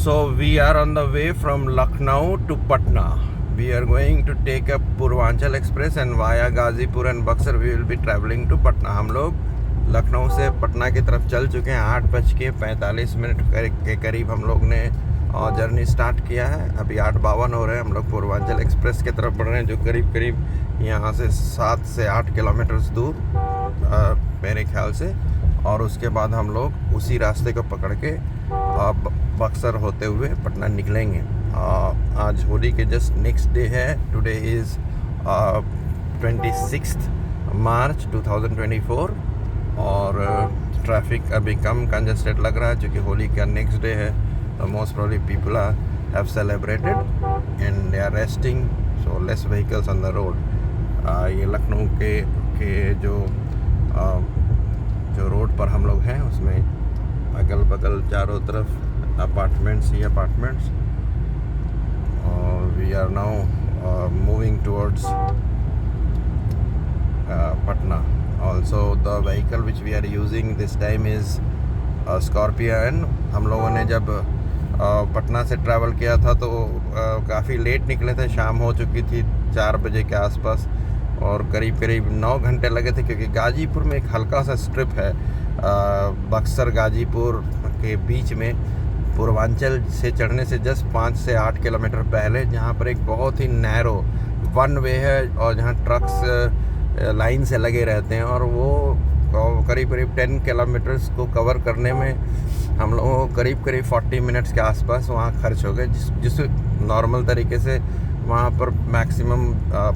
So we are on the way from Lucknow to Patna. We are going to take a Purvanchal Express and via Gazipur and Buxar we will be traveling to Patna. हम लोग लखनऊ से पटना की तरफ चल चुके हैं। 8:45 के करीब हम लोग ने जर्नी स्टार्ट किया है। अभी 8:52 हो रहे हैं। हम लोग पूर्वांचल एक्सप्रेस की तरफ बढ़ रहे हैं, जो करीब यहाँ से 7 से 8 किलोमीटर दूर मेरे ख्याल से। और उसके बाद हम लोग उसी रास्ते को पकड़ के बक्सर होते हुए पटना निकलेंगे। आज होली के जस्ट नेक्स्ट डे है। टुडे इज़ 26 मार्च 2024 और ट्रैफिक अभी कम कंजस्टेड लग रहा है क्योंकि होली का नेक्स्ट डे है। तो most probably people have celebrated and they are resting, so less vehicles on the road. ये लखनऊ के जो रोड पर हम लोग हैं उसमें अगल बगल चारों तरफ अपार्टमेंट्स ही apartments. We are now moving towards Patna. Also the vehicle which we are using this time is Scorpion. हम लोगों ने जब पटना से ट्रैवल किया था तो काफ़ी लेट निकले थे, शाम हो चुकी थी 4 बजे के आसपास और करीब 9 घंटे लगे थे क्योंकि गाजीपुर में एक हल्का सा स्ट्रिप है बक्सर गाजीपुर के बीच में, पूर्वांचल से चढ़ने से जस्ट 5 से 8 किलोमीटर पहले, जहाँ पर एक बहुत ही नैरो वन वे है और जहाँ ट्रक्स लाइन से लगे रहते हैं और वो करीब 10 किलोमीटर्स को कवर करने में हम लोगों को करीब 40 मिनट्स के आसपास वहाँ खर्च हो गए, जिस नॉर्मल तरीके से वहाँ पर मैक्सिमम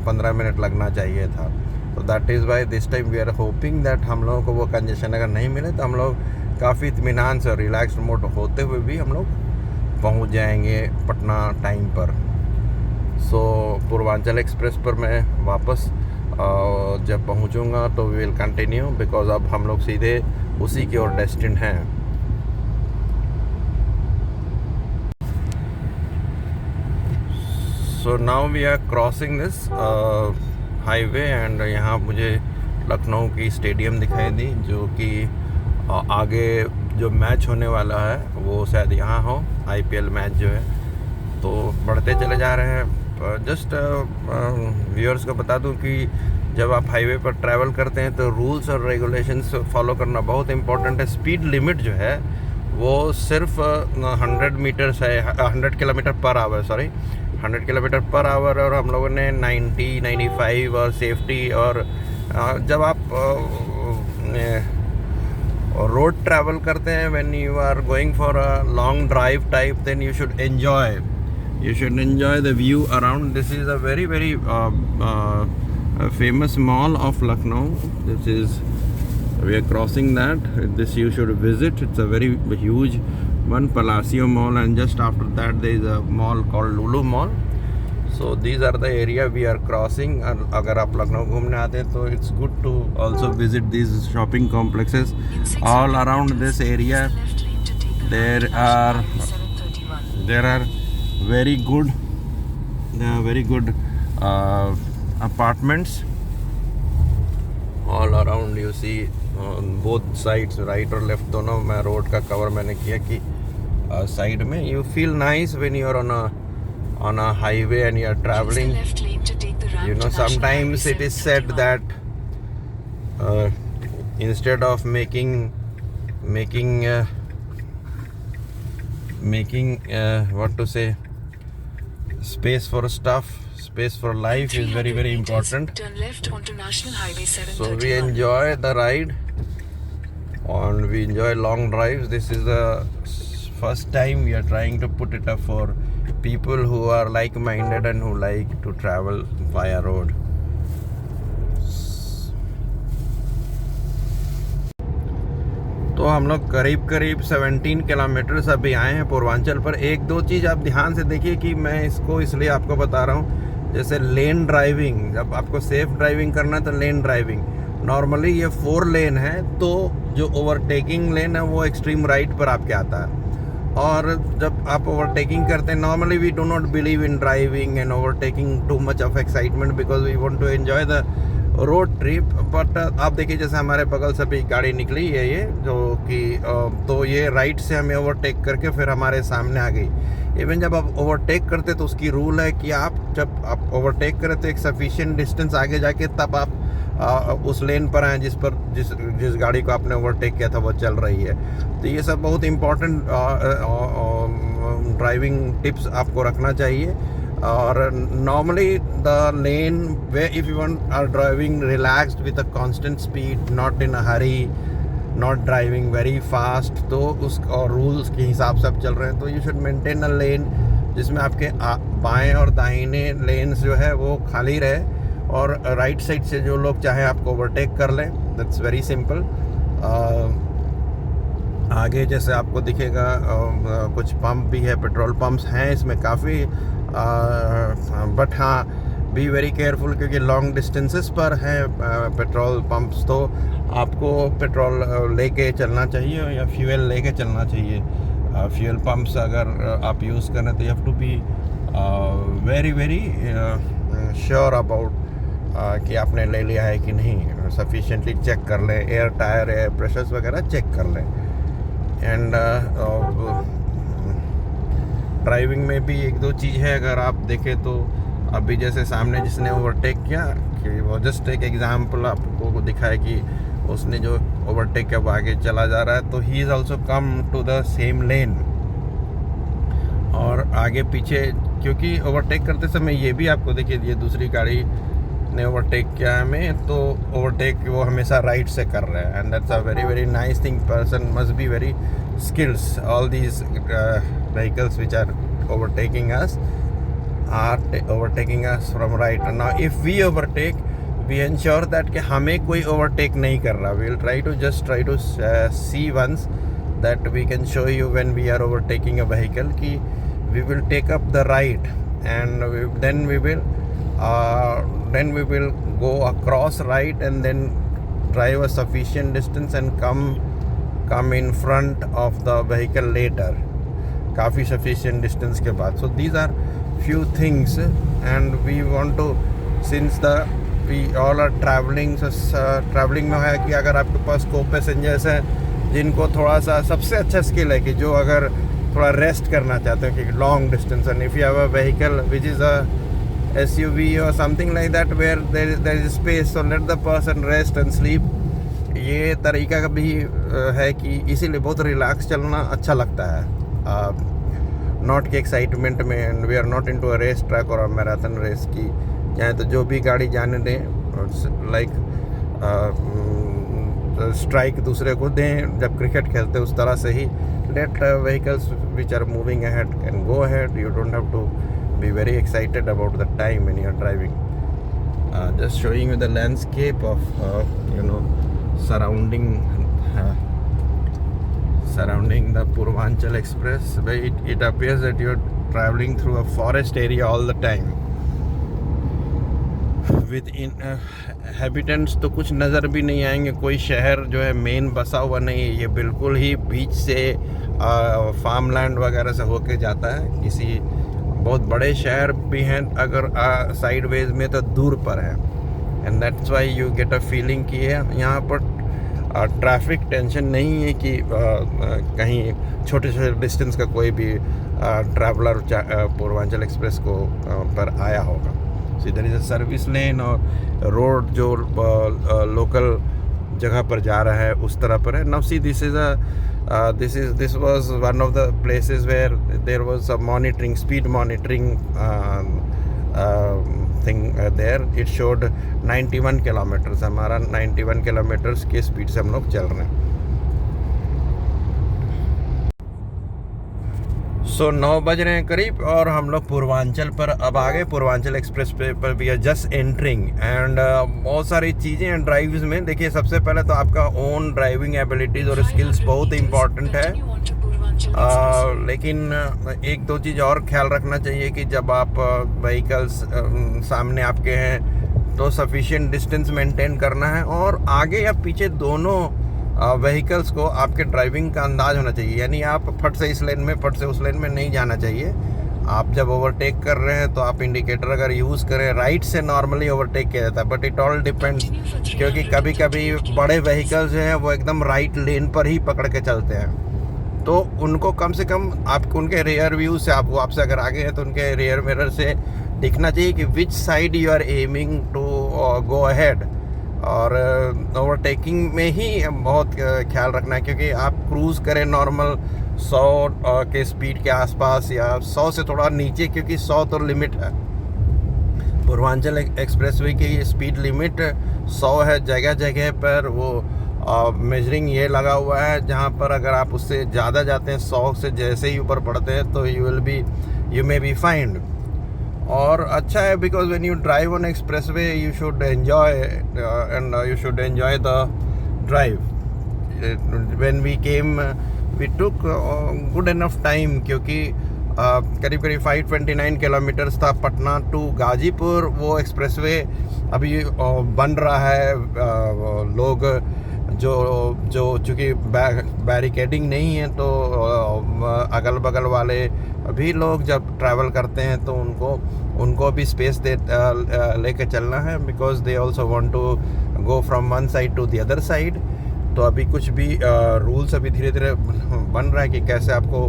15 मिनट लगना चाहिए था। तो that is why this time we are hoping that हम लोगों को वो कंजेशन अगर नहीं मिले तो हम लोग काफ़ी इत्मीनान से और रिलैक्स मोड होते हुए भी हम लोग पहुँच जाएंगे पटना टाइम पर। सो पूर्वांचल एक्सप्रेस पर मैं वापस जब पहुंचूंगा तो वी विल कंटिन्यू बिकॉज अब हम लोग सीधे उसी की ओर डेस्टिन्ड हैं। So now we are crossing this highway and यहाँ मुझे लखनऊ की स्टेडियम दिखाई दी, जो कि आगे जो मैच होने वाला है वो शायद यहाँ हो, आईपीएल मैच जो है। तो बढ़ते चले जा रहे हैं। जस्ट व्यूअर्स को बता दूं कि जब आप हाईवे पर ट्रैवल करते हैं तो रूल्स और रेगुलेशंस फॉलो करना बहुत इंपॉर्टेंट है। स्पीड लिमिट जो है वो सिर्फ 100 मीटर्स है, 100 kilometre per hour, 100 kilometre per hour. और हम लोगों ने 90, 95 और सेफ्टी। और जब आप रोड ट्रैवल करते हैं, when you are going for a long drive type, then you should enjoy the view around. This is a very famous mall of Lucknow. We are crossing that. This you should visit. It's a very huge one, Palacio Mall, and just after that there is a mall called Lulu Mall. So these are the area we are crossing. अगर आप लखनऊ घूमने आते हैं तो it's good to also visit these shopping complexes. All around this area there are very good apartments all around. You see on both sides, right और left, दोनों में road का कवर मैंने किया कि साइड में you feel nice when you are on a highway and you are traveling. You know, sometimes it is said that instead of making what to say, space for stuff, space for life is very important. Turn left onto National Highway 731. So we enjoy the ride and we enjoy long drives. This is the first time we are trying to put it up for people who are like-minded and who like to travel via road. तो हम लोग करीब 17 kilometres अभी आए हैं पूर्वांचल पर। एक दो चीज़ आप ध्यान से देखिए कि मैं इसको इसलिए आपको बता रहा हूँ, जैसे लेन ड्राइविंग, जब आपको सेफ ड्राइविंग करना है तो लेन ड्राइविंग, नॉर्मली ये 4 लेन है तो जो ओवरटेकिंग लेन है वो एक्सट्रीम राइट पर आपके आता है। और जब आप ओवरटेकिंग करते हैं, normally we do not believe in driving and overtaking too much of excitement because we want to enjoy the road trip. But आप देखिए जैसे हमारे बगल से भी गाड़ी निकली है ये जो कि तो ये राइट से हमें ओवरटेक करके फिर हमारे सामने आ गई। इवन जब आप ओवरटेक करते तो उसकी रूल है कि आप जब आप ओवरटेक करें तो एक सफिशिएंट डिस्टेंस आगे जाके तब आप उस लेन पर आएँ जिस गाड़ी को आपने ओवरटेक किया था वो चल रही है। तो ये सब बहुत इम्पोर्टेंट ड्राइविंग टिप्स आपको रखना चाहिए। और normally the lane way if you want are driving relaxed with a constant speed, not in a hurry, not driving very fast, तो उस और रूल्स के हिसाब से आप चल रहे हैं तो यू शुड मेंटेन अ लेन जिसमें आपके बाएं और दाहिने लेन्स जो है वो खाली रहे और राइट साइड से जो लोग चाहे आपको ओवरटेक कर लें। That's very simple. आगे जैसे आपको दिखेगा कुछ पंप भी है, पेट्रोल पंप्स हैं इसमें काफ़ी, बट हाँ बी वेरी केयरफुल क्योंकि लॉन्ग डिस्टेंसेस पर हैं पेट्रोल पंप्स, तो आपको पेट्रोल लेके चलना चाहिए या फ्यूल लेके चलना चाहिए। फ्यूल पंप्स अगर आप यूज़ करें तो you have to be very very sure about कि आपने ले लिया है कि नहीं। सफिशिएंटली चेक कर लें, एयर टायर एयर प्रेशर्स वगैरह चेक कर लें। एंड ड्राइविंग में भी एक दो चीज़ है अगर आप देखें तो अभी जैसे सामने जिसने ओवरटेक किया कि वो जस्ट एक एग्जांपल आपको दिखाया कि उसने जो ओवरटेक किया वो आगे चला जा रहा है तो he is also come to the same lane. और आगे पीछे क्योंकि ओवरटेक करते समय ये भी आपको देखिए ये दूसरी गाड़ी ने ओवरटेक किया हमें तो ओवरटेक वो हमेशा राइट से कर रहे हैं and that's a very very nice thing. Person must be very skills. All these vehicles which are overtaking us are overtaking us from right. Now if we overtake, we ensure that कि हमें कोई overtake नहीं कर रहा. We will try to see once that we can show you when we are overtaking a vehicle कि we will take up the right and then we will go across right and then drive a sufficient distance and come in front of the vehicle later, काफ़ी sufficient distance के बाद. So these are few things and we want to, since we all are traveling, so traveling में है कि अगर आपके पास co-passengers हैं जिनको थोड़ा सा सबसे अच्छा स्किल है कि जो अगर थोड़ा रेस्ट करना चाहते हैं कि long distance and if you have a vehicle which is a SUV or something like that where there is space, so let the person rest and sleep. ये तरीका का भी है कि इसीलिए बहुत रिलैक्स चलना अच्छा लगता है, नॉट के एक्साइटमेंट में। And we are not into a race track और मैराथन रेस की चाहे तो जो भी गाड़ी जाने दें, लाइक स्ट्राइक दूसरे को दें जब क्रिकेट खेलते उस तरह से ही let vehicles which are moving ahead can go ahead. You don't have to be very excited about the time when you are driving. Just showing you the landscape of surrounding the Purvanchal Expressway. It appears that you're traveling through a forest area all the time. With inhabitants तो कुछ नज़र भी नहीं आएंगे, कोई शहर जो है मेन बसा हुआ नहीं है, ये बिल्कुल ही बीच से फार्म लैंड वगैरह से होके जाता है. किसी बहुत बड़े शहर भी हैं अगर साइडवेज में तो दूर पर है. And that's why you get a feeling कि यहाँ पर ट्रैफिक टेंशन नहीं है कि कहीं छोटे छोटे डिस्टेंस का कोई भी ट्रैवलर पूर्वांचल एक्सप्रेस को पर आया होगा. सो इधर इज अ सर्विस लेन और रोड जो लोकल जगह पर जा रहा है उस तरह पर है. Now see this was one of the places where there was a speed monitoring thing there. It showed 91 kilometers. हमारा 91 kilometers की स्पीड से हम लोग चल रहे हैं. सो 9 बज रहे हैं करीब और हम लोग पूर्वांचल पर अब आ गए. पूर्वांचल एक्सप्रेस पर we are just entering and बहुत सारी चीज़ें हैं ड्राइव्स में. देखिए सबसे पहले तो आपका ओन ड्राइविंग एबिलिटीज़ और स्किल्स बहुत इम्पॉर्टेंट है. लेकिन एक दो चीज़ और ख्याल रखना चाहिए कि जब आप व्हीकल्स सामने आपके हैं तो सफिशिएंट डिस्टेंस मेंटेन करना है और आगे या पीछे दोनों व्हीकल्स को आपके ड्राइविंग का अंदाज होना चाहिए. यानी आप फट से इस लेन में फट से उस लेन में नहीं जाना चाहिए. आप जब ओवरटेक कर रहे हैं तो आप इंडिकेटर अगर यूज़ करें, राइट से नॉर्मली ओवरटेक किया जाता है, बट इट ऑल डिपेंड्स, क्योंकि कभी कभी बड़े व्हीकल्स जो हैं वो एकदम राइट लेन पर ही पकड़ के चलते हैं, तो उनको कम से कम आप उनके रियर व्यू से, आप आपसे अगर आगे हैं तो उनके रियर मिरर से दिखना चाहिए कि which side you are aiming to go ahead. और ओवरटेकिंग में ही बहुत ख्याल रखना है, क्योंकि आप क्रूज़ करें नॉर्मल 100 के स्पीड के आसपास या 100 से थोड़ा नीचे, क्योंकि 100 तो लिमिट है। पूर्वांचल एक्सप्रेसवे की स्पीड लिमिट 100 है। जगह जगह पर वो मेजरिंग ये लगा हुआ है, जहाँ पर अगर आप उससे ज़्यादा जाते हैं, 100 से जैसे ही ऊपर पड़ते हैं, तो यू मे बी फाइंड। और अच्छा है, because when you drive on expressway you should enjoy and you should enjoy the drive. When we came we took good enough time, क्योंकि करीब करीब 529 किलोमीटर्स था पटना टू गाजीपुर। वो एक्सप्रेसवे अभी बन रहा है। लोग जो चूँकि बैरिकेडिंग नहीं है, तो अगल बगल वाले भी लोग जब ट्रैवल करते हैं तो उनको भी स्पेस लेके चलना है, because they also want to go from one side to the other side. तो अभी कुछ भी रूल्स अभी धीरे धीरे बन रहा है कि कैसे आपको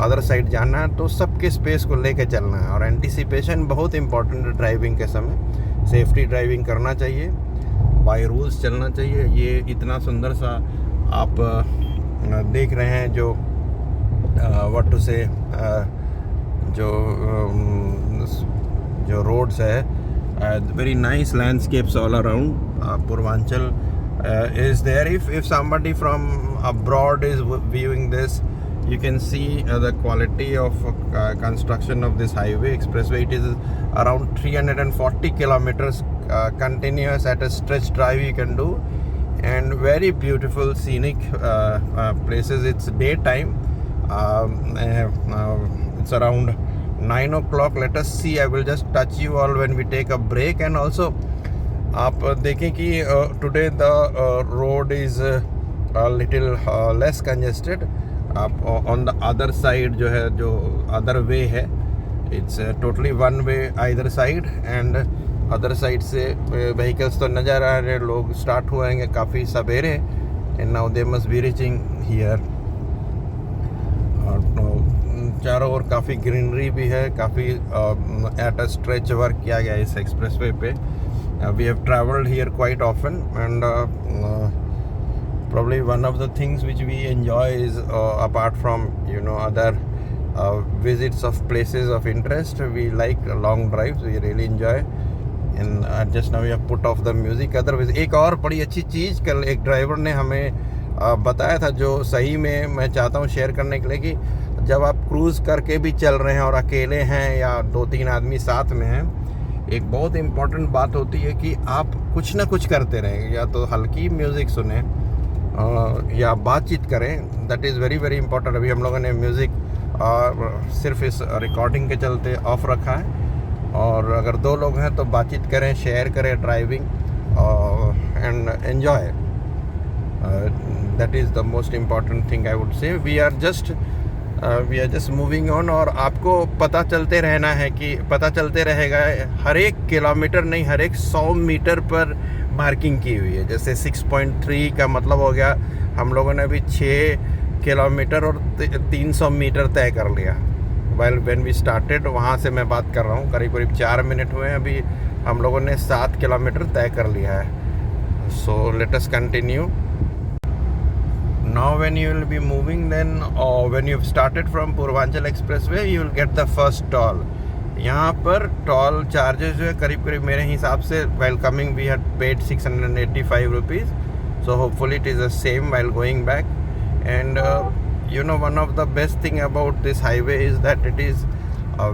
अदर साइड जाना है, तो सबके स्पेस को लेके चलना है। और एंटिसिपेशन बहुत इंपॉर्टेंट है ड्राइविंग के समय। सेफ्टी ड्राइविंग करना चाहिए, बाय रूल्स चलना चाहिए। ये इतना सुंदर सा आप देख रहे हैं, जो व्हाट टू से, जो रोड्स है, very nice landscapes all around. Purvanchal is there. If somebody from abroad is viewing this, you can see the quality of construction of this highway expressway. It is around 340 kilometers continuous at a stretch drive you can do, and very beautiful scenic places. It's daytime. It's around 9 o'clock. Let us see. I will just touch you all when we take a break. And also आप देखें कि today the road is little less congested. आप on the other side जो है, जो other way है, it's totally one way either side, and other side से vehicles तो नज़र आ रहे, लोग स्टार्ट हुएंगे काफ़ी सवेरे, and now they must be reaching here. चारों ओर काफ़ी ग्रीनरी भी है, काफ़ी एट अ स्ट्रेच वर्क किया गया इस एक्सप्रेसवे पे। We have traveled here quite often, and probably one of the things which we enjoy is apart from other visits of places of interest, we like long drives. We really enjoy, and just now we have put off the music. Otherwise, एक और बड़ी अच्छी चीज़ कल एक driver ने हमें बताया था, जो सही में मैं चाहता हूँ शेयर करने के लिए, कि जब आप क्रूज़ करके भी चल रहे हैं और अकेले हैं या 2-3 आदमी साथ में हैं, एक बहुत इम्पॉर्टेंट बात होती है कि आप कुछ ना कुछ करते रहें, या तो हल्की म्यूज़िक सुने या बातचीत करें। That is very very important. अभी हम लोगों ने म्यूज़िक सिर्फ इस रिकॉर्डिंग के चलते ऑफ रखा है, और अगर 2 लोग हैं तो बातचीत करें, शेयर करें driving, and enjoy. That is the most important thing I would say. We are just moving on, और आपको पता चलते रहना है कि पता चलते रहेगा, हर एक किलोमीटर नहीं, हर एक 100 मीटर पर मार्किंग की हुई है। जैसे 6.3 का मतलब हो गया, हम लोगों ने अभी 6 किलोमीटर और 300 मीटर तय कर लिया। व्हेन वी स्टार्टेड, वहाँ से मैं बात कर रहा हूँ, करीब करीब 4 मिनट हुए हैं, अभी हम लोगों ने 7 किलोमीटर तय कर लिया है। So let us continue. Now when you will be moving, then when you've started from Purvanchal Expressway, you will get the first toll. यहाँ पर टोल चार्जेस जो है करीब करीब मेरे हिसाब से, while coming we had paid 685 rupees, so hopefully it is the same while going back. And one of the best thing about this highway is that it is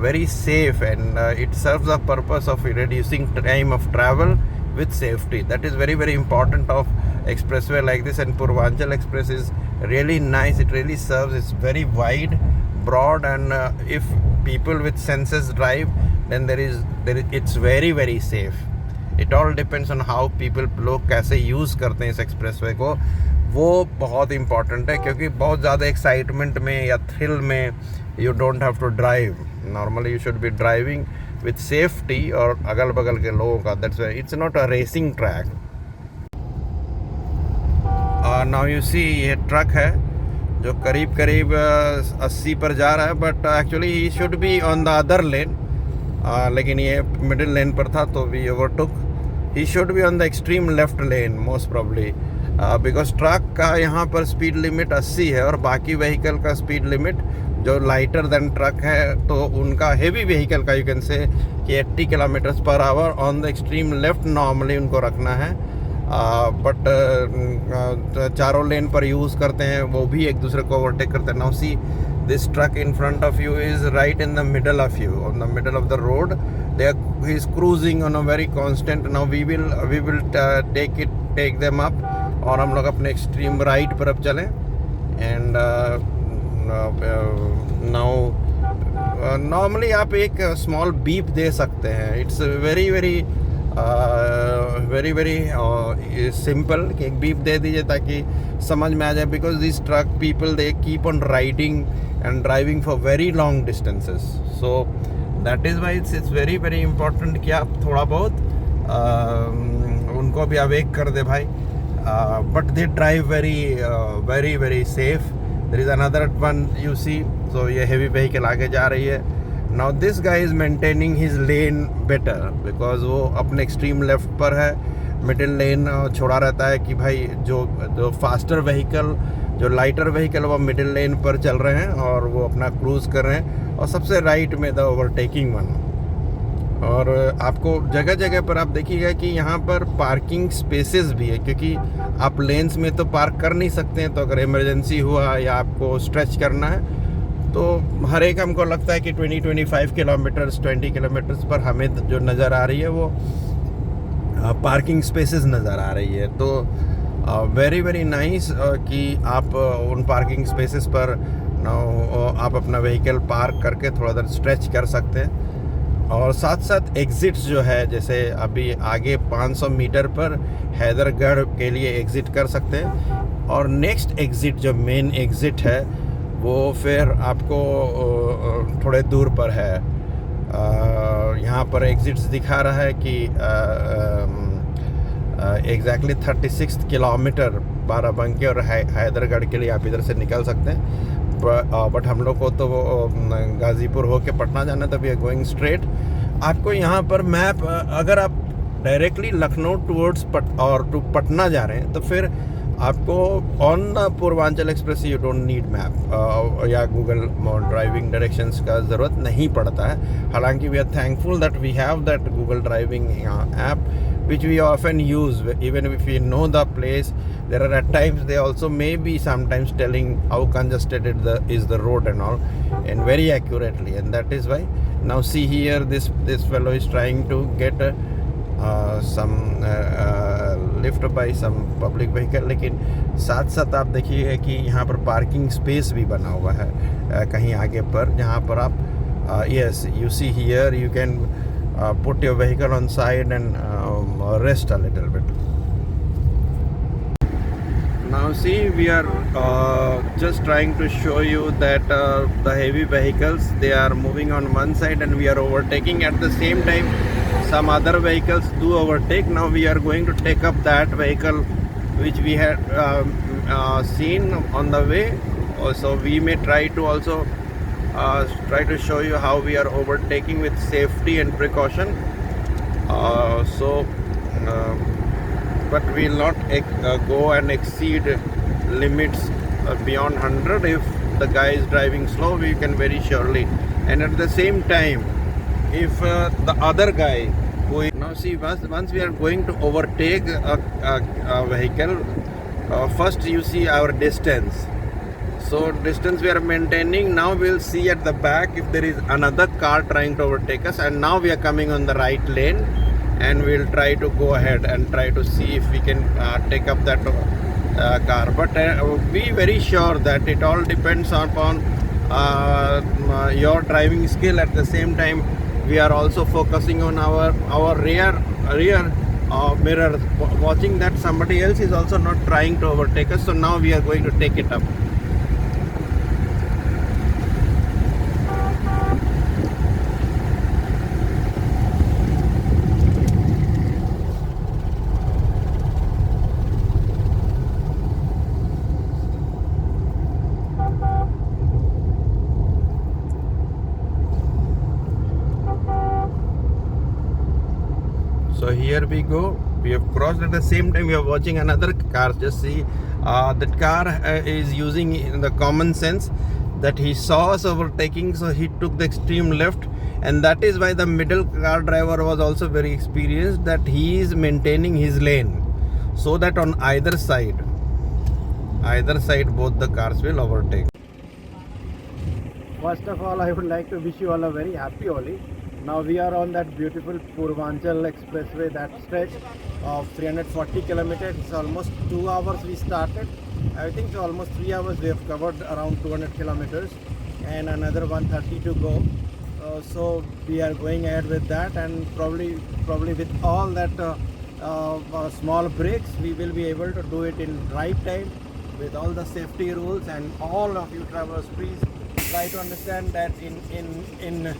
very safe, and it serves the purpose of reducing time of travel with safety. That is very very important of expressway like this, and Purvanchal Express is really nice. It really serves. It's very wide, broad, and if people with senses drive, then it's very very safe. It all depends on how लोग कैसे use करते हैं इस expressway को, वो बहुत important है। क्योंकि बहुत ज़्यादा एक्साइटमेंट में या थ्रिल में you don't have to drive. Normally you should be driving with safety और अगल बगल के लोगों का. That's why it's not a racing track. Now you see ये ट्रक है जो करीब करीब 80 पर जा रहा है, but actually he should be on the other lane. लेकिन ये मिडिल लेन पर था तो we overtook. He should be on the extreme left lane most probably, because truck का यहाँ पर स्पीड लिमिट 80 है और बाकी व्हीकल का स्पीड लिमिट जो लाइटर देन ट्रक है तो उनका हेवी व्हीकल का यू कैन से कि 80 kilometres per hour on the extreme left normally उनको रखना है. बट चारों लेन पर यूज़ करते हैं, वो भी एक दूसरे को ओवरटेक करते हैं. Now see this truck in front of you is right in the middle of you, on the middle of the road. He is cruising on a very constant. Now we will take them up और हम लोग अपने extreme right पर अब चलें. And now normally आप एक small beep दे सकते हैं. It's very simple कि एक बीप दे दीजिए ताकि समझ में आ जाए, because these truck people they keep on riding and driving for very long distances, so that is why it's very important कि आप थोड़ा बहुत उनको भी अवेक कर दे भाई. But they drive very safe. There is another one you see, so ये heavy vehicle आगे जा रही है. Now this guy is maintaining his lane better because वो अपने extreme left पर है. मिडिल लेन छोड़ा रहता है कि भाई जो फास्टर व्हीकल, जो लाइटर व्हीकल वो मिडिल लेन पर चल रहे हैं और वो अपना क्रूज़ कर रहे हैं, और सबसे राइट में द ओवरटेकिंग वन. और आपको जगह जगह पर आप देखिएगा कि यहाँ पर पार्किंग स्पेसेस भी है, क्योंकि आप लेन्स में तो पार्क कर नहीं सकते हैं. तो अगर इमरजेंसी हुआ या आपको स्ट्रेच करना है तो हर एक हमको लगता है कि 20-25 किलोमीटर्स 20 किलोमीटर्स पर हमें जो नज़र आ रही है वो पार्किंग स्पेसेस नज़र आ रही है. तो वेरी नाइस कि आप उन पार्किंग स्पेसेस पर आप अपना व्हीकल पार्क करके थोड़ा देर स्ट्रेच कर सकते हैं. और साथ साथ एग्ज़िट्स जो है, जैसे अभी आगे 500 मीटर पर हैदरगढ़ के लिए एग्ज़िट कर सकते हैं, और नेक्स्ट एग्ज़िट जो मेन एग्ज़िट है वो फिर आपको थोड़े दूर पर है. यहाँ पर एग्ज़िट्स दिखा रहा है कि एग्जैक्टली 36 किलोमीटर बाराबंकी और हैदरगढ़ के लिए आप इधर से निकल सकते हैं. बट हम लोग को तो गाज़ीपुर होके पटना जाना है, तो वी आर गोइंग स्ट्रेट. आपको यहाँ पर मैप, अगर आप directly Lucknow towards to Patna जा रहे हैं तो फिर आपको on the Purvanchal express you don't need map या गूगल ड्राइविंग डायरेक्शंस का ज़रूरत नहीं पड़ता है. हालांकि we are thankful that we have that Google driving app which we often use. Even if we know the place, there are at times they also may be sometimes telling how congested is the road and all, and very accurately. And that is why now see here this fellow is trying to get some lift by some public vehicle. लेकिन साथ साथ आप देखिए कि यहाँ पर parking space भी बना हुआ है कहीं आगे पर, जहाँ पर आप yes you see here you can put your vehicle on side and rest a little bit. Now see, we are just trying to show you that the heavy vehicles, they are moving on one side and we are overtaking. At the same time some other vehicles do overtake. Now we are going to take up that vehicle which we had seen on the way. So we may try to also try to show you how we are overtaking with safety and precaution. But we will not go and exceed limits beyond 100. If the guy is driving slow, we can very surely. And at the same time, if the other guy who is, now see, once we are going to overtake a vehicle, first you see our distance. So distance we are maintaining. Now we'll see at the back if there is another car trying to overtake us, and now we are coming on the right lane, and we'll try to go ahead and try to see if we can take up that car. But be very sure that it all depends upon your driving skill. At the same time, we are also focusing on our rear mirror, watching that somebody else is also not trying to overtake us. So now we are going to take it up. So here we go. We have crossed. At the same time we are watching another car. Just see, that car is using the common sense that he saw us overtaking, so he took the extreme left, and that is why the middle car driver was also very experienced, that he is maintaining his lane so that on either side both the cars will overtake. First of all, I would like to wish you all a very happy Holi. Now we are on that beautiful Purvanchal Expressway, that stretch of 340 kilometers. It's almost 2 hours we started. I think so almost 3 hours we have covered around 200 kilometers and another 130 to go. So we are going ahead with that, and probably with all that small breaks we will be able to do it in right time with all the safety rules. And all of you travelers, please try to understand that in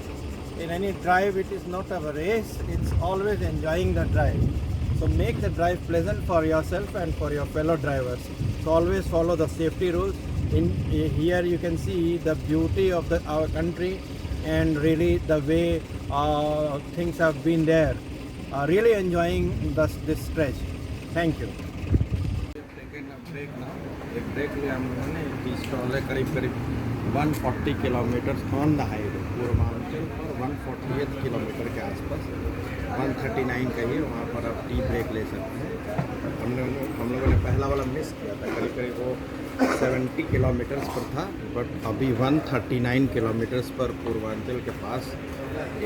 any drive it is not a race, it's always enjoying the drive. So make the drive pleasant for yourself and for your fellow drivers. So always follow the safety rules. Here you can see the beauty of our country and really the way things have been there. Really enjoying this stretch. Thank you. एक break लिया हम लोगों ने, install है करीब 140 kilometres on the highway Purvanchal पर, 148 kilometre के आसपास, 139 कहिए, वहाँ पर आप टी ब्रेक ले सकते हैं। हम लोगों ने पहला वाला मिस किया था, करीब वो 70 किलोमीटर्स पर था, बट अभी 139 किलोमीटर्स पर पूर्वांचल के पास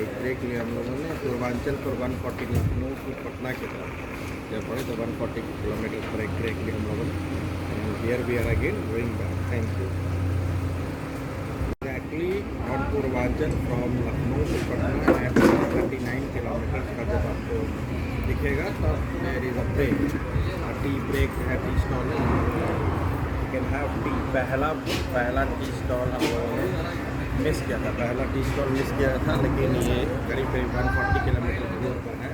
एक ब्रेक लिया हम लोगों ने। पूर्वांचल पर 140 लखनऊ टू पटना की तरफ जब पड़े तो 140 किलोमीटर पर एक ब्रेक लिया हम लोगों ने। Here we are again going back. Thank you. Exactly on Purvanchal from Lucknow to Patna at 39 kilometers का जब आपको दिखेगा तब there is a break, a tea break है, tea stall है. You can have tea. पहला टी स्टॉल हम लोगों ने मिस किया था, पहला टी स्टॉल मिस किया था, लेकिन ये करीब 140 किलोमीटर दूर पर है.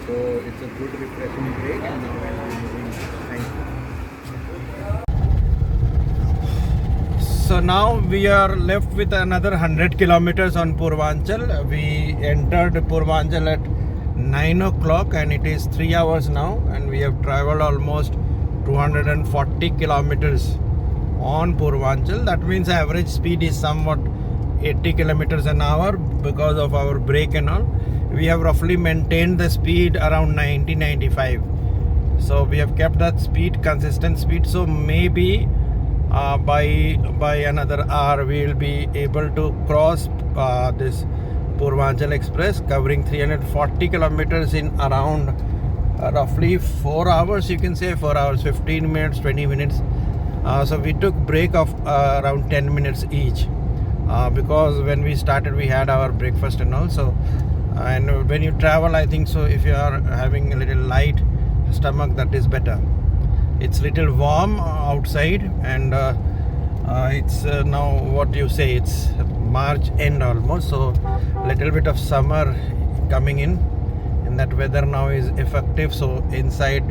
So it's a good refreshing break and now I am moving. Thank you. So now we are left with another 100 kilometers on Purvanchal. We entered Purvanchal at 9 o'clock and it is 3 hours now, and we have traveled almost 240 kilometers on Purvanchal. That means average speed is somewhat 80 kilometers an hour because of our brake and all. We have roughly maintained the speed around 90-95. So we have kept that speed, consistent speed. So maybe by another hour we will be able to cross this Purvanchal Express, covering 340 kilometers in around roughly 4 hours. You can say 4 hours, 15 minutes, 20 minutes. So we took break of around 10 minutes each because when we started we had our breakfast and also. And when you travel, I think so, if you are having a little light stomach, that is better. It's little warm outside, and it's now what you say, it's March end almost, so little bit of summer coming in, and that weather now is effective. So inside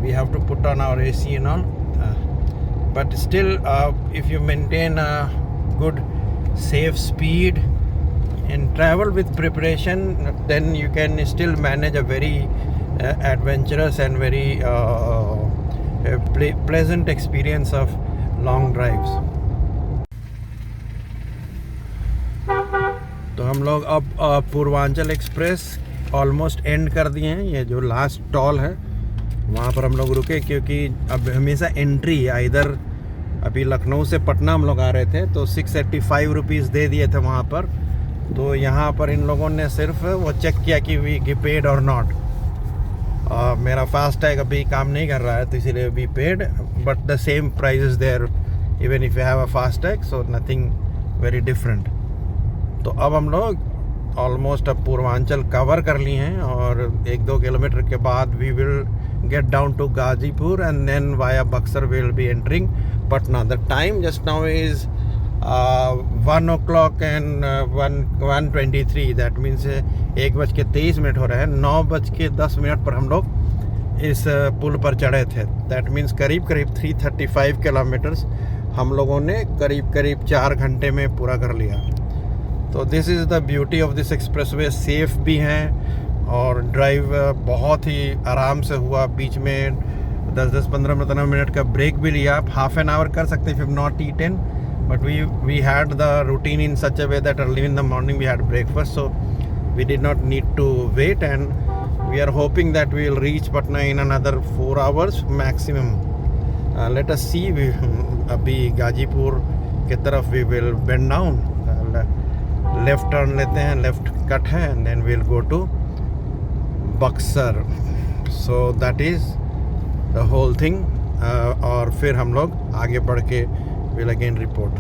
we have to put on our AC and all, but still if you maintain a good safe speed and travel with preparation, then you can still manage a very adventurous and very pleasant experience of long drives. तो हम लोग अब Purvanchal express almost and कर दिए हैं. ये जो last toll है वहाँ पर हम लोग रुके, क्योंकि अब हमेशा एंट्री है. इधर अभी लखनऊ से पटना हम लोग आ रहे थे तो 685 रुपीज़ दे दिए थे वहाँ पर. तो यहाँ पर इन लोगों ने सिर्फ वो चेक किया कि वी पेड और नॉट. मेरा फास्ट टैग अभी काम नहीं कर रहा है तो इसीलिए we paid, but the same price is there even if you have a fast tag, so nothing very different. तो अब हम लोग ऑलमोस्ट अब पूर्वांचल कवर कर लिए हैं और 1-2 किलोमीटर के बाद we will get down to Ghazipur and then via Buxar will be entering Patna. The time just now is 1 o'clock and 1:23. That means 1:23 हो रहा है. 9:10 पर हम लोग इस पुल पर चढ़े थे. दैट मीन्स करीब 335 किलोमीटर्स हम लोगों ने करीब 4 घंटे में पूरा कर लिया. तो this is the beauty of this expressway. Safe भी हैं और ड्राइव बहुत ही आराम से हुआ। बीच में 10-15 मिनट का ब्रेक भी लिया। आप हाफ एन आवर कर सकते हैं, 5 not eaten, but we had the routine in such a way that early in the morning we had breakfast, so we did not need to wait, and we are hoping that we will reach Patna in another 4 hours maximum. Let us see. अभी गाजीपुर की तरफ we will bend down, left turn लेते हैं, left cut है, and then we'll go to Buxar. So that is the whole thing. और फिर हम लोग आगे बढ़ के will again report.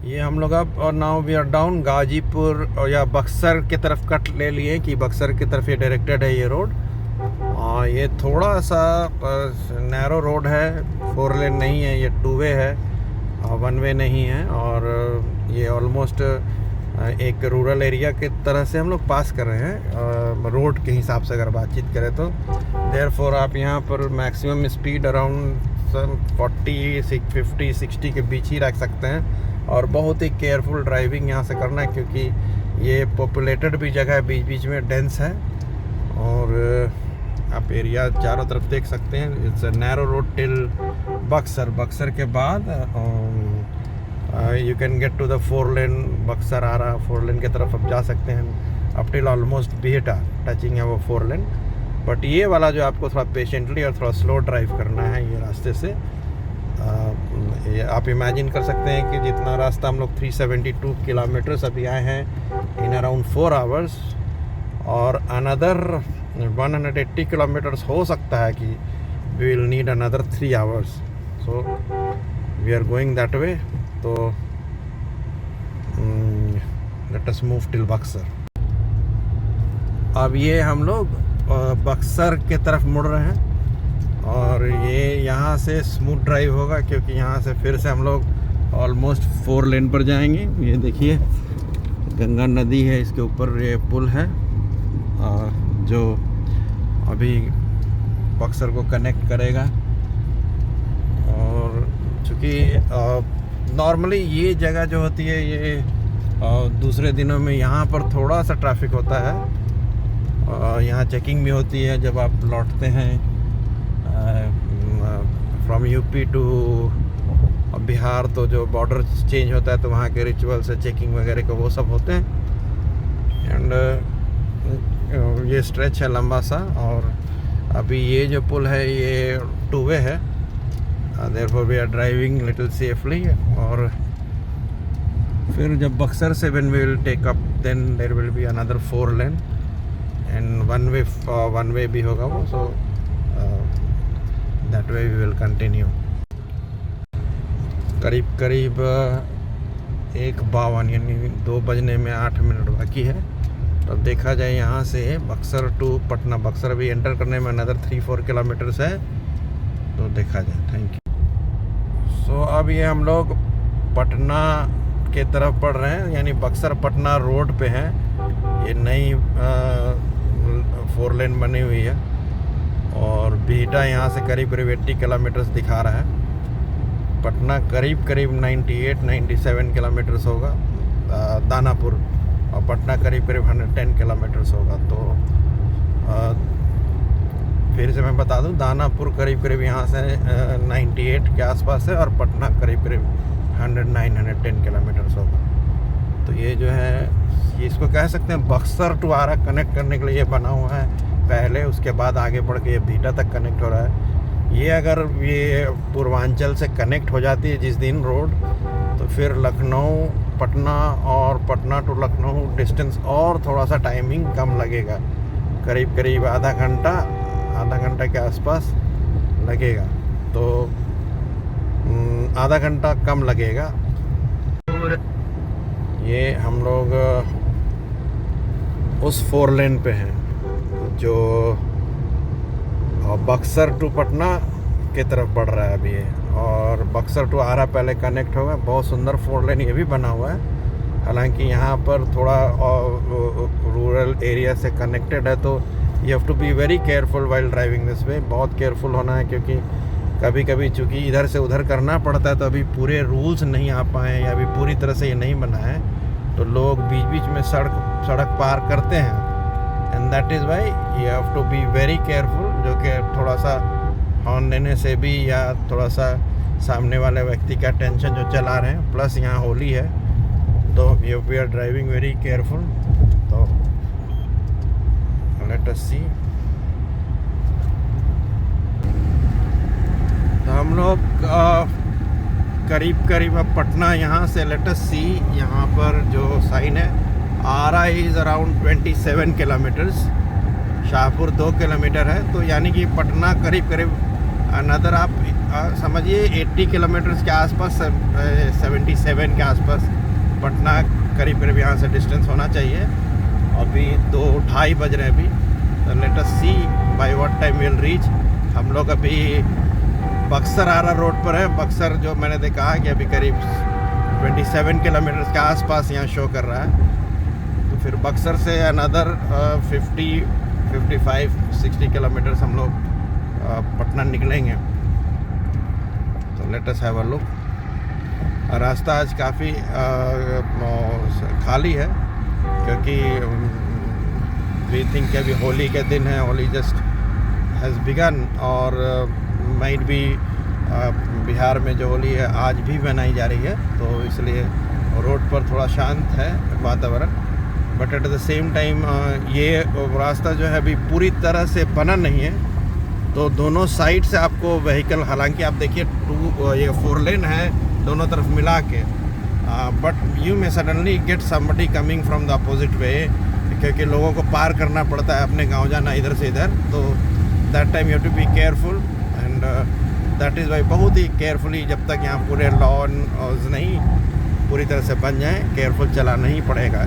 ये हम लोग अब और now we are down Ghazipur और या बक्सर की तरफ कट ले लिए कि बक्सर की तरफ ये डायरेक्टेड है ये रोड। और ये थोड़ा सा नैरो रोड है, 4 लेन नहीं है, ये 2 वे है, 1 वे नहीं है। और ये ऑलमोस्ट एक रूरल एरिया की तरह से हम लोग पास कर रहे हैं रोड के हिसाब से अगर बातचीत करें तो। देयरफॉर आप यहाँ पर मैक्सिमम स्पीड अराउंड 40, 50, 60 के बीच ही रख सकते हैं। और बहुत ही केयरफुल ड्राइविंग यहाँ से करना है क्योंकि ये पॉपुलेटेड भी जगह है, बीच बीच में डेंस है। और आप एरिया चारों तरफ देख सकते हैं। It's a narrow road till Buxar. Buxar के बाद you can get to the 4 lane. Buxar आ रहा 4 लेन की तरफ आप जा सकते हैं up till almost Bihta touching है वो 4 लेन। बट ये वाला जो आपको थोड़ा पेशेंटली और थोड़ा स्लो ड्राइव करना है ये रास्ते से। आप इमेजिन कर सकते हैं कि जितना रास्ता हम लोग 372 किलोमीटर्स अभी आए हैं इन अराउंड 4 आवर्स, और अनदर 180 किलोमीटर्स हो सकता है कि we will need another 3 hours. So we are going that way. तो let us move till Buxar. अब ये हम लोग बक्सर के तरफ मुड़ रहे हैं और ये यहाँ से स्मूथ ड्राइव होगा क्योंकि यहाँ से फिर से हम लोग ऑलमोस्ट 4 लेन पर जाएंगे। ये देखिए गंगा नदी है, इसके ऊपर ये पुल है जो अभी बक्सर को कनेक्ट करेगा। और चूँकि नॉर्मली ये जगह जो होती है ये दूसरे दिनों में यहाँ पर थोड़ा सा ट्रैफिक होता है। यहाँ चेकिंग भी होती है जब आप लौटते हैं फ्रॉम यूपी टू बिहार, तो जो बॉर्डर चेंज होता है तो वहाँ के रिचुअल से चेकिंग वगैरह को वो सब होते हैं। एंड ये स्ट्रेच है लंबा सा। और अभी ये जो पुल है ये 2 वे है, therefore we are driving little safely. और फिर जब बक्सर से when we will take up then there will be another 4 lane and 1 way भी होगा वो। So that way we will continue. करीब 1:52 यानी 2 बजने में 8 मिनट बाकी है। तो अब देखा जाए यहाँ से बक्सर टू पटना। बक्सर भी एंटर करने में अनदर 3-4 किलोमीटर्स है, तो देखा जाए। Thank you. सो अब ये हम लोग पटना के तरफ बढ़ रहे हैं, यानी बक्सर पटना रोड पे हैं। ये नई 4 लेन बनी हुई है और बिहटा यहाँ से करीब 80 किलोमीटर्स दिखा रहा है। पटना करीब 98-97 किलोमीटर्स होगा दानापुर, और पटना करीब 110 किलोमीटर्स होगा। तो फिर से मैं बता दूं, दानापुर करीब यहाँ से 98 के आसपास है और पटना करीब 109-110 किलोमीटर्स होगा। तो ये जो है ये इसको कह सकते हैं बक्सर टू आरा कनेक्ट करने के लिए ये बना हुआ है पहले, उसके बाद आगे बढ़ के ये बीटा तक कनेक्ट हो रहा है। ये अगर ये पूर्वांचल से कनेक्ट हो जाती है जिस दिन रोड, तो फिर लखनऊ पटना और पटना टू लखनऊ डिस्टेंस और थोड़ा सा टाइमिंग कम लगेगा, करीब आधा घंटा के आसपास लगेगा। तो आधा घंटा कम लगेगा। ये हम लोग उस 4 लेन पे हैं जो बक्सर टू पटना के तरफ बढ़ रहा है अभी ये, और बक्सर टू आरा पहले कनेक्ट होगा। बहुत सुंदर 4 लेन ये भी बना हुआ है। हालांकि यहाँ पर थोड़ा रूरल एरिया से कनेक्टेड है, तो you have to be very careful while driving this way. बहुत केयरफुल होना है क्योंकि कभी चूँकि इधर से उधर करना पड़ता है, तो अभी पूरे रूल्स नहीं आ पाए या अभी पूरी तरह से ये नहीं बना है, तो लोग बीच में सड़क पार करते हैं। And that is why you have to be very careful, जो कि थोड़ा सा हॉर्न देने से भी या थोड़ा सा सामने वाले व्यक्ति का टेंशन जो चला रहे हैं, प्लस यहाँ होली है तो we are driving very careful. तो लेट अस सी। तो हम लोग करीब करीब अब पटना यहाँ से लेट अस सी, यहाँ पर जो साइन है RI is around 27 kilometres, Shahpur 2 kilometre है। तो यानी कि पटना करीब करीब अनदर आप समझिए 80 किलोमीटर्स के आसपास, 77 के आसपास पटना करीब करीब यहाँ से डिस्टेंस होना चाहिए। अभी 2:30 बज रहे हैं अभी। तो let us see by what time will reach. हम लोग अभी बक्सर आरा रोड पर है। बक्सर जो मैंने देखा है कि अभी करीब 27 किलोमीटर के आसपास यहाँ शो कर रहा है। तो फिर बक्सर से अनदर 55-60 किलोमीटर्स हम लोग पटना निकलेंगे। तो let us have a look. रास्ता आज काफ़ी खाली है क्योंकि वी थिंक कि अभी होली के दिन है, होली जस्ट हैज़ बिगन। और माइट भी बिहार में जो होली है आज भी मनाई जा रही है, तो इसलिए रोड पर थोड़ा शांत है वातावरण। But at the same time ये रास्ता जो है अभी पूरी तरह से बना नहीं है, तो दोनों साइड से आपको व्हीकल, हालांकि आप देखिए ये 4 लेन है दोनों तरफ मिला के, but you may suddenly get somebody coming from the opposite way, क्योंकि लोगों को पार करना पड़ता है अपने गांव जाना इधर से इधर। तो that time you have to be careful and that is why बहुत ही केयरफुली, जब तक यहाँ पूरे लॉज नहीं पूरी तरह से बन जाए, केयरफुल चलाना ही पड़ेगा।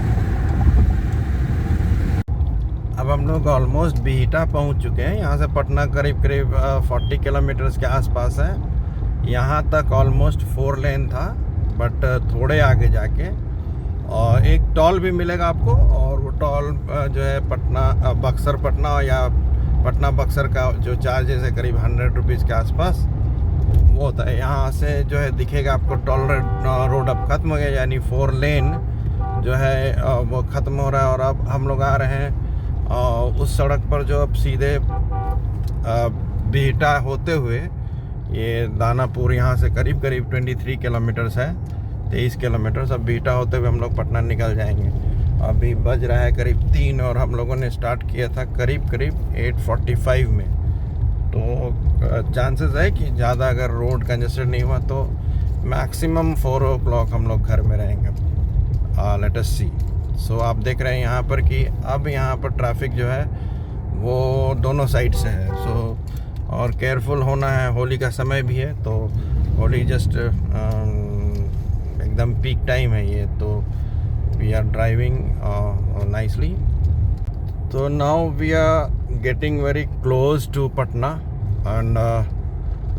अब हम लोग ऑलमोस्ट बिहटा पहुँच चुके हैं। यहाँ से पटना करीब करीब 40 किलोमीटर्स के आसपास है। यहाँ तक ऑलमोस्ट 4 लेन था, बट थोड़े आगे जाके और एक टॉल भी मिलेगा आपको, और वो टॉल जो है पटना बक्सर पटना या पटना बक्सर का जो चार्जेस है करीब 100 रुपीज़ के आसपास वो होता है। यहाँ से जो है दिखेगा आपको टॉल रोड अब ख़त्म हो गया, यानी 4 लेन जो है वो ख़त्म हो रहा है। और अब हम लोग आ रहे हैं उस सड़क पर जो अब सीधे बिहटा होते हुए ये दानापुर, यहाँ से करीब करीब 23 किलोमीटर्स है, 23 किलोमीटर्स। अब बिहटा होते हुए हम लोग पटना निकल जाएंगे। अभी बज रहा है करीब 3 और हम लोगों ने स्टार्ट किया था करीब करीब 8:45 में। तो चांसेस है कि ज़्यादा अगर रोड कंजेस्टेड नहीं हुआ तो मैक्सिमम 4 o'clock हम लोग घर में रहेंगे। लेट अस सी। सो आप देख रहे हैं यहाँ पर कि अब यहाँ पर ट्रैफिक जो है वो दोनों साइड से है। सो और केयरफुल होना है, होली का समय भी है, तो होली जस्ट एकदम पीक टाइम है ये। तो वी आर ड्राइविंग नाइसली। तो now we are getting very close to Patna and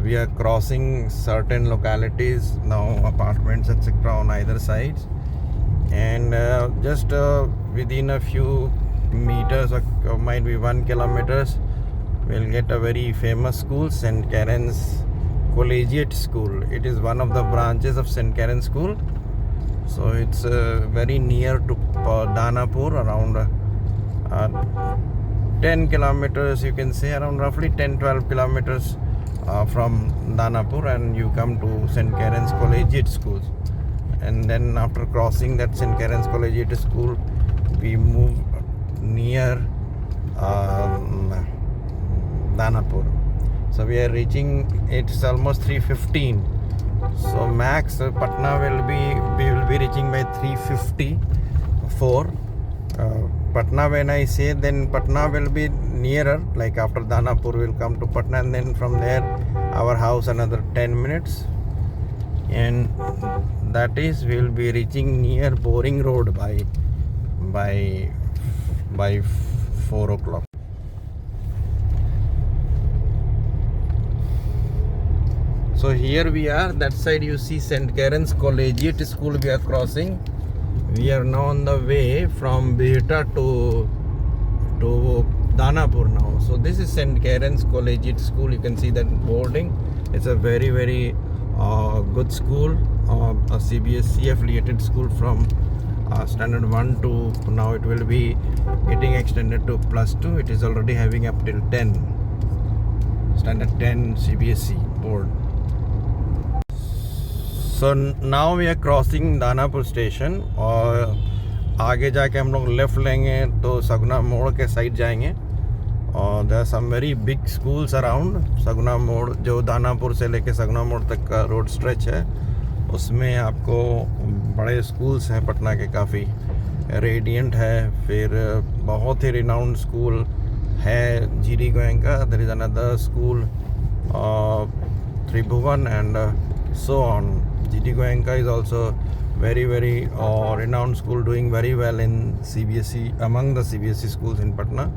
we are crossing certain localities now, apartments etc. on either sides, and just within a few meters or might be 1 kilometers we'll get a very famous school, St. Karen's Collegiate School. It is one of the branches of St. Karen's School, so it's very near to Danapur, around 10 kilometers, you can say, around roughly 10-12 kilometers from Danapur, and you come to St. Karen's Collegiate School. And then after crossing that St. Karen's Collegiate School, we move near Danapur. So we are reaching, it's almost 3:15. So max Patna we will be reaching by 3:54. Patna, when I say, then Patna will be nearer, like after Danapur we'll come to Patna, and then from there our house another 10 minutes, and that is we will be reaching near Boring Road by 4 o'clock. So here we are, that side you see St. Karen's Collegiate School we are crossing. We are now on the way from Bihta to Danapur now. So this is St. Karen's Collegiate School. You can see that boarding. It's a very very good school, a CBSE affiliated school from standard 1 to now it will be getting extended to +2. It is already having up till 10, standard 10 CBSE board. So now we are crossing Danapur station और आगे जाके हम लोग left लेंगे तो सगुना मोड़ के side जाएंगे और there are some very big schools around Saguna Mor. जो दानापुर से लेके सगुना मोड़ तक का रोड स्ट्रेच है उसमें आपको बड़े स्कूल्स हैं पटना के काफ़ी। रेडियंट है, फिर बहुत ही रिनाउंड स्कूल है GD Goenka, there is another school Tribhuvan and so on. GD Goenka is also very renowned school, doing very well in CBSE, among the CBSE schools in Patna.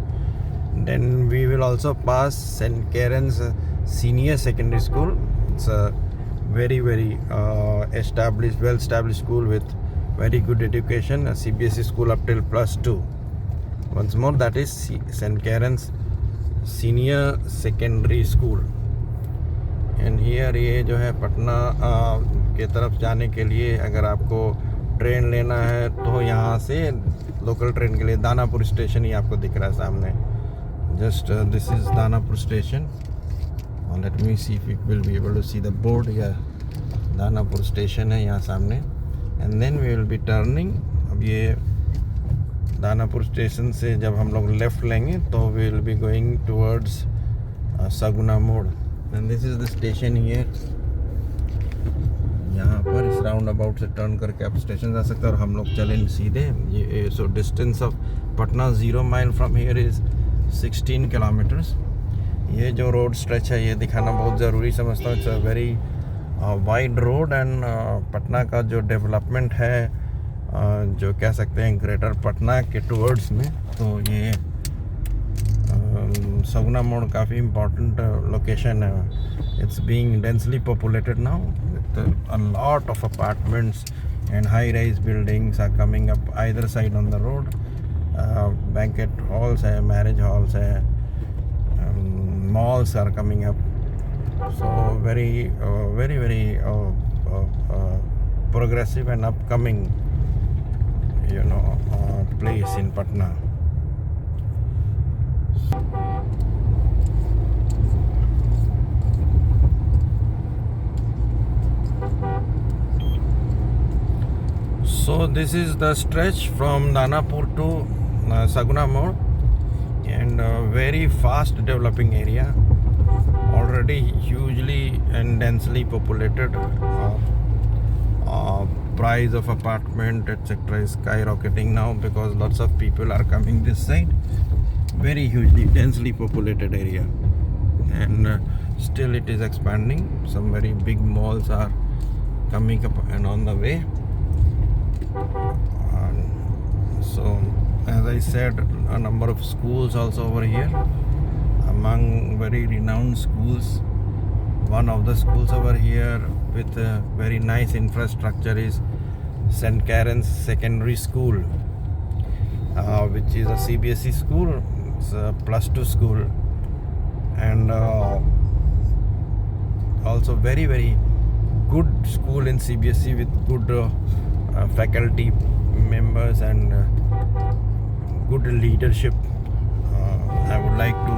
Then we will also pass St. Karen's Senior Secondary School. It's a very established, well established school with very good education, a CBSE school up till +2. Once more, that is St. Karen's Senior Secondary School. And here ये जो है पटना के तरफ जाने के लिए अगर आपको ट्रेन लेना है तो यहाँ से लोकल ट्रेन के लिए दानापुर स्टेशन ही आपको दिख रहा है सामने। Just this is Danapur station और let me see if we will be able to see the board. या दानापुर स्टेशन है यहाँ सामने and then we will be turning. अब ये दानापुर स्टेशन से जब हम लोग लेफ़्ट लेंगे तो we will be going towards Saguna Mor. And this is the station here. यहाँ पर इस राउंड अबाउट से टर्न करके आप स्टेशन जा सकते हैं और हम लोग चलें सीधे। ये so distance of Patna 0 mile from here is 16 kilometres. ये जो रोड स्ट्रेच है ये दिखाना बहुत ज़रूरी समझता हूँ। It's a very wide road and Patna का जो डेवलपमेंट है जो कह सकते हैं ग्रेटर पटना के टूवर्ड्स में, तो ये सगुना मोड़ काफ़ी इम्पॉर्टेंट लोकेशन है। It's being densely populated now with a lot of apartments and high rise buildings are coming up either side on the road. Banquet halls है, मैरिज हॉल्स है, malls are coming up. So very progressive and upcoming place in Patna. So this is the stretch from Danapur to Saguna Mode, and very fast developing area, already hugely and densely populated. Price of apartment etc is skyrocketing now because lots of people are coming this side. Very hugely densely populated area, and still it is expanding. Some very big malls are coming up and on the way. So as I said, a number of schools also over here. Among very renowned schools, one of the schools over here with a very nice infrastructure is St. Karen's Secondary School, which is a CBSE school. It's a +2 school, and also very good school in CBSE with good faculty members and good leadership. I would like to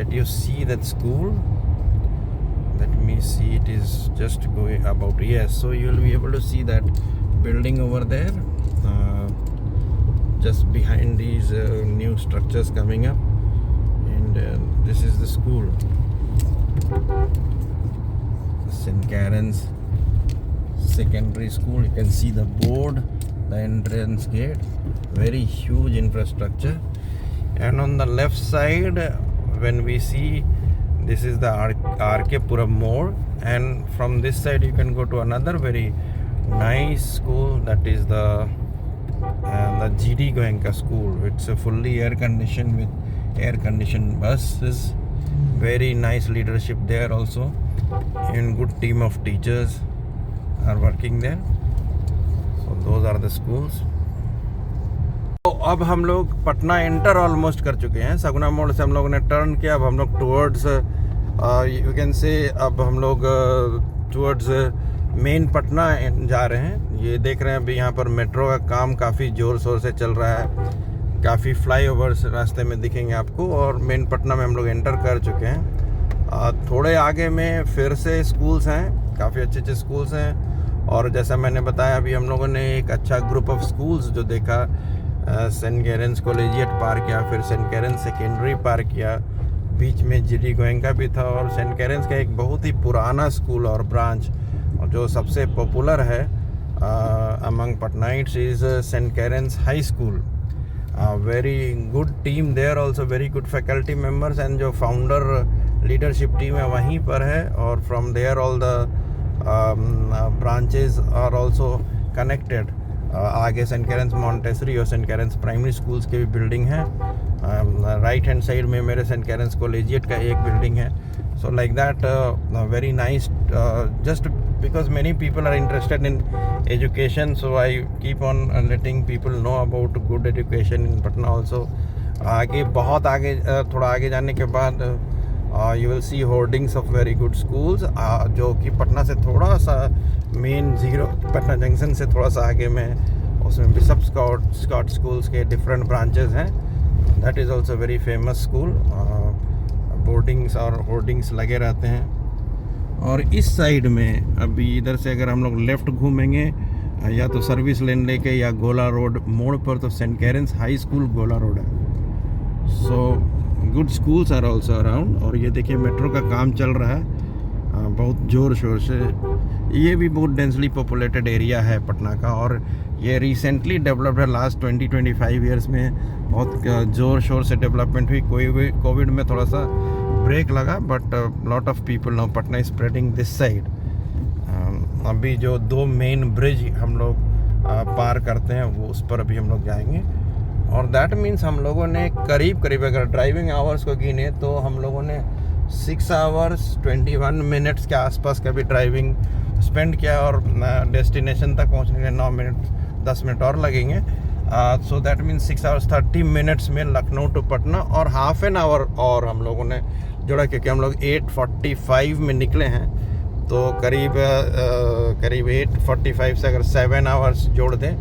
let you see that school. Let me see, it is just going about, yes, so you will be able to see that building over there, just behind these new structures coming up, and this is the school, St. Karen's Secondary School. You can see the board, the entrance gate, very huge infrastructure. And on the left side, when we see, this is the RK Puram Mode, and from this side you can go to another very nice school, that is the GD Goenka school. It's a fully air conditioned with air conditioned buses, very nice leadership there also, and good team of teachers are working there. So those are the schools. तो अब हम लोग Patna enter almost कर चुके हैं। सगुना मोड़ से हम लोगों ने टर्न किया। अब हम लोग टुवर्ड्स यू कैन से अब हम लोग टुवर्ड्स मेन पटना जा रहे हैं। ये देख रहे हैं अभी यहाँ पर मेट्रो का काम काफ़ी ज़ोर शोर से चल रहा है। काफ़ी फ्लाईओवर्स रास्ते में दिखेंगे आपको, और मेन पटना में हम लोग एंटर कर चुके हैं। थोड़े आगे में फिर से स्कूल्स हैं, काफ़ी अच्छे अच्छे स्कूल्स हैं। और जैसा मैंने बताया, अभी हम लोगों ने एक अच्छा ग्रुप ऑफ स्कूल्स जो देखा, सेंट कैरेंस कॉलेजिएट पार किया, फिर सेंट कैरेंस सेकेंडरी पार किया, बीच में जीडी गोयनका भी था, और सेंट कैरेंस का एक बहुत ही पुराना स्कूल और ब्रांच जो सबसे पॉपुलर है among Patnaites is saint Karen's high school. Very good team there, also very good faculty members, and जो फाउंडर लीडरशिप टीम है वहीं पर है, और from there all the branches are also connected. आगे सेंट कैरेंस मॉन्टेसरी और saint Karen's primary schools की भी बिल्डिंग है। राइट हैंड साइड में मेरे सेंट कैरेंस कॉलेजिएट का एक बिल्डिंग है। So like that, very nice, just because many people are interested in education, so I keep on letting people know about good education in Patna also. आगे बहुत आगे, थोड़ा आगे जाने के बाद you will see hoardings of very good schools, जो कि पटना से थोड़ा सा मेन जीरो पटना जंक्शन से थोड़ा सा आगे में, उसमें बिशप स्कॉट स्कूल्स के डिफरेंट ब्रांचेस हैं। That is also very famous school. Boardings और होर्डिंग्स लगे रहते हैं। और इस साइड में अभी इधर से अगर हम लोग लेफ़्ट घूमेंगे, या तो सर्विस लेन लेके या गोला रोड मोड़ पर, तो saint Karen's high school Gola road है। So good schools are also around. और ये देखिए मेट्रो का काम चल रहा है बहुत ज़ोर शोर से। ये भी बहुत डेंसली पॉपुलेटेड एरिया है पटना का, और ये रिसेंटली डेवलप्ड है। लास्ट 20-25 ईयर्स में बहुत ज़ोर शोर से डेवलपमेंट हुई। कोविड में थोड़ा सा ब्रेक लगा, but lot of people now Patna is spreading this side. अभी जो 2 मेन ब्रिज हम लोग पार करते हैं, वो उस पर अभी हम लोग जाएंगे। और दैट मीन्स हम लोगों ने करीब अगर ड्राइविंग आवर्स को गिने तो हम लोगों ने 6 आवर्स 21 मिनट्स के आसपास का भी ड्राइविंग स्पेंड किया, और डेस्टिनेशन तक पहुंचने के 10 मिनट और लगेंगे। So that means 6 hours 30 minutes में लखनऊ टू पटना, और हाफ एन आवर और हम लोगों ने जोड़ा, क्योंकि हम लोग 8:45 में निकले हैं। तो करीब 8:45 से अगर 7 आवर्स जोड़ दें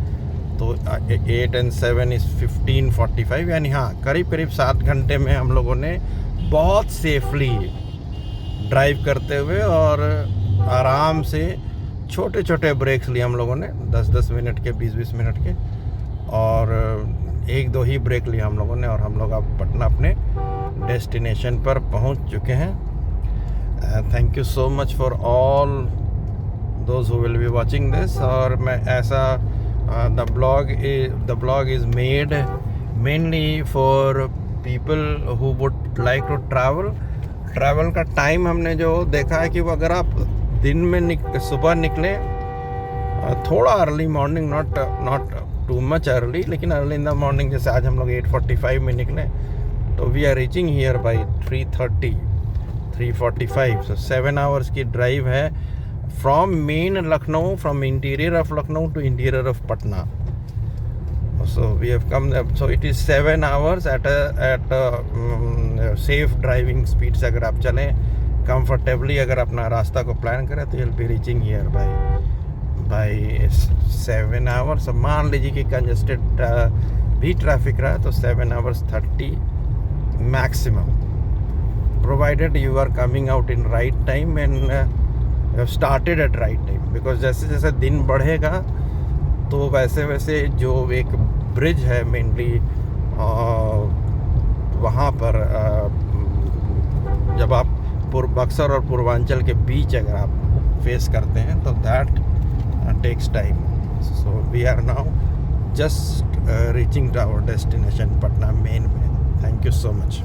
तो 8 and 7 is 15:45, यानी हाँ करीब 7 घंटे में हम लोगों ने बहुत सेफली ड्राइव करते हुए, और आराम से छोटे छोटे ब्रेक्स लिए हम लोगों ने, 10-10 मिनट के, 20-20 मिनट के, और 1-2 ही ब्रेक लिए हम लोगों ने, और हम लोग अब पटना अपने डेस्टिनेशन पर पहुंच चुके हैं। Thank you so much for all those who will be watching this. और मैं ऐसा the blog is made mainly for people who would like to travel का टाइम हमने जो देखा है कि वो अगर आप दिन में सुबह निकलें, थोड़ा early morning, not too much early, लेकिन अर्ली इन द मॉर्निंग, जैसे आज हम लोग 8:45 में निकले, तो we are reaching here by 3:45। So 7 hours की ड्राइव है from main Lucknow, from interior of Lucknow to interior of Patna. So we have come, so it is 7 hours at safe driving speed से अगर आप चलें कंफर्टेबली, अगर अपना रास्ता को प्लान करें, तो you will be reaching here by 7 hours. मान लीजिए कि कंजेस्टेड भी ट्रैफिक रहा, तो 7 hours 30 maximum, provided you are coming out in right time and you have started at right time. Because जैसे जैसे दिन बढ़ेगा तो वैसे वैसे जो एक ब्रिज है मेनली वहाँ पर, जब आप बक्सर और पूर्वांचल के बीच अगर आप फेस करते हैं, तो that takes time. So we are now just reaching to our destination Patna main में। Thank you so much.